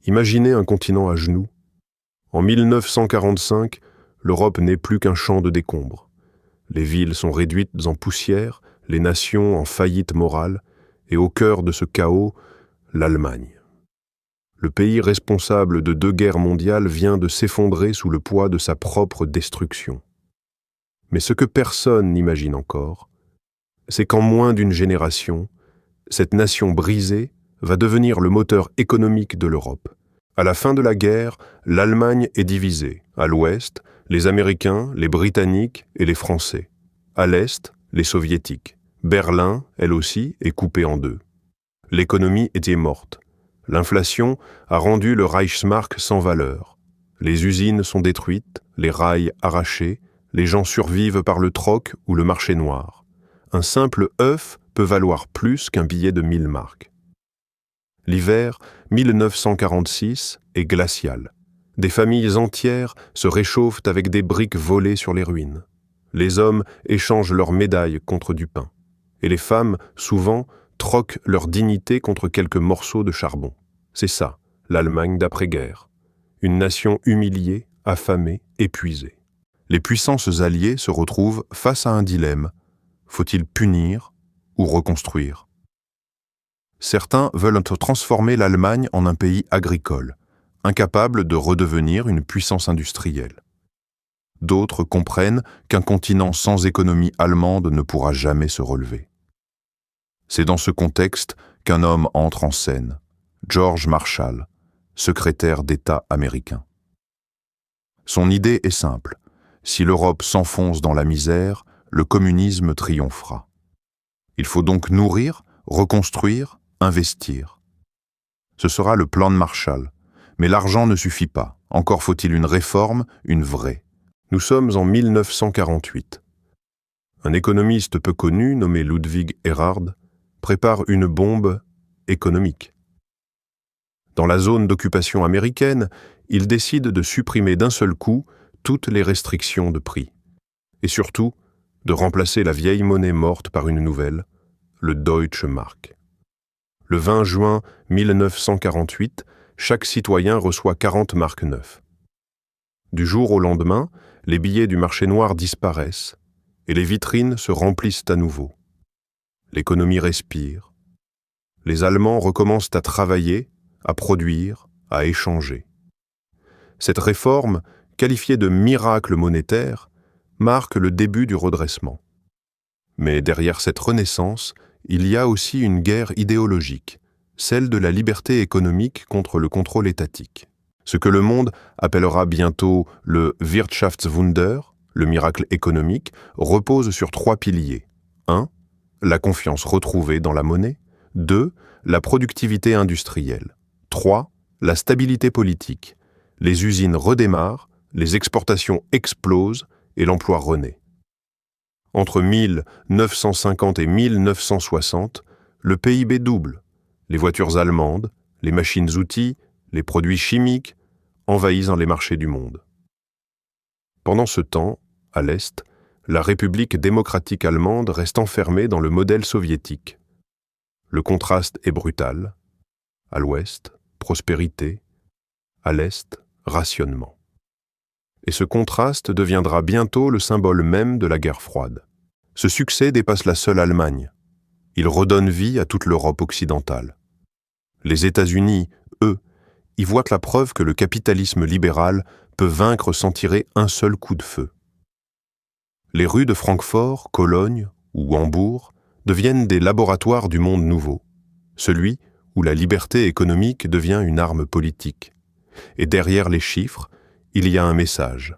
Imaginez un continent à genoux. En 1945, l'Europe n'est plus qu'un champ de décombres. Les villes sont réduites en poussière, les nations en faillite morale, et au cœur de ce chaos, l'Allemagne. Le pays responsable de 2 guerres mondiales vient de s'effondrer sous le poids de sa propre destruction. Mais ce que personne n'imagine encore, c'est qu'en moins d'une génération, cette nation brisée va devenir le moteur économique de l'Europe. À la fin de la guerre, l'Allemagne est divisée. À l'ouest, les Américains, les Britanniques et les Français. À l'est, les Soviétiques. Berlin, elle aussi, est coupée en 2. L'économie était morte. L'inflation a rendu le Reichsmark sans valeur. Les usines sont détruites, les rails arrachés, les gens survivent par le troc ou le marché noir. Un simple œuf peut valoir plus qu'un billet de 1000 marks. L'hiver 1946 est glacial. Des familles entières se réchauffent avec des briques volées sur les ruines. Les hommes échangent leurs médailles contre du pain. Et les femmes, souvent, troquent leur dignité contre quelques morceaux de charbon. C'est ça, l'Allemagne d'après-guerre. Une nation humiliée, affamée, épuisée. Les puissances alliées se retrouvent face à un dilemme. Faut-il punir ou reconstruire ? Certains veulent transformer l'Allemagne en un pays agricole, incapable de redevenir une puissance industrielle. D'autres comprennent qu'un continent sans économie allemande ne pourra jamais se relever. C'est dans ce contexte qu'un homme entre en scène, George Marshall, secrétaire d'État américain. Son idée est simple. Si l'Europe s'enfonce dans la misère, le communisme triomphera. Il faut donc nourrir, reconstruire, investir. Ce sera le plan de Marshall. Mais l'argent ne suffit pas. Encore faut-il une réforme, une vraie. Nous sommes en 1948. Un économiste peu connu, nommé Ludwig Erhard, prépare une bombe économique. Dans la zone d'occupation américaine, il décide de supprimer d'un seul coup toutes les restrictions de prix. Et surtout, de remplacer la vieille monnaie morte par une nouvelle, le Deutsche Mark. Le 20 juin 1948, chaque citoyen reçoit 40 marks neufs. Du jour au lendemain, les billets du marché noir disparaissent et les vitrines se remplissent à nouveau. L'économie respire. Les Allemands recommencent à travailler, à produire, à échanger. Cette réforme, qualifiée de miracle monétaire, marque le début du redressement. Mais derrière cette renaissance, il y a aussi une guerre idéologique, celle de la liberté économique contre le contrôle étatique. Ce que le monde appellera bientôt le Wirtschaftswunder, le miracle économique, repose sur 3 piliers. 1. La confiance retrouvée dans la monnaie. 2. La productivité industrielle. 3. La stabilité politique. Les usines redémarrent, les exportations explosent et l'emploi renaît. Entre 1950 et 1960, le PIB double. Les voitures allemandes, les machines-outils, les produits chimiques envahissent les marchés du monde. Pendant ce temps, à l'Est, la République démocratique allemande reste enfermée dans le modèle soviétique. Le contraste est brutal. À l'Ouest, prospérité. À l'Est, rationnement. Et ce contraste deviendra bientôt le symbole même de la guerre froide. Ce succès dépasse la seule Allemagne. Il redonne vie à toute l'Europe occidentale. Les États-Unis, eux, y voient la preuve que le capitalisme libéral peut vaincre sans tirer un seul coup de feu. Les rues de Francfort, Cologne ou Hambourg deviennent des laboratoires du monde nouveau, celui où la liberté économique devient une arme politique. Et derrière les chiffres, il y a un message.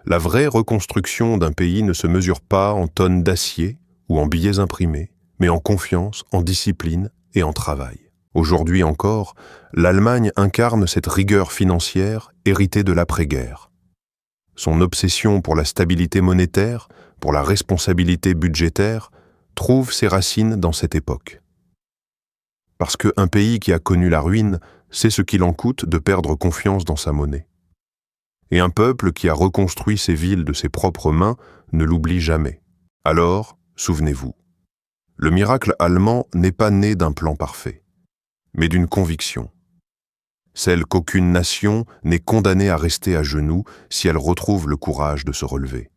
La vraie reconstruction d'un pays ne se mesure pas en tonnes d'acier ou en billets imprimés, mais en confiance, en discipline et en travail. Aujourd'hui encore, l'Allemagne incarne cette rigueur financière héritée de l'après-guerre. Son obsession pour la stabilité monétaire, pour la responsabilité budgétaire, trouve ses racines dans cette époque. Parce qu'un pays qui a connu la ruine sait ce qu'il en coûte de perdre confiance dans sa monnaie. Et un peuple qui a reconstruit ses villes de ses propres mains ne l'oublie jamais. Alors, souvenez-vous, le miracle allemand n'est pas né d'un plan parfait, mais d'une conviction. celle qu'aucune nation n'est condamnée à rester à genoux si elle retrouve le courage de se relever.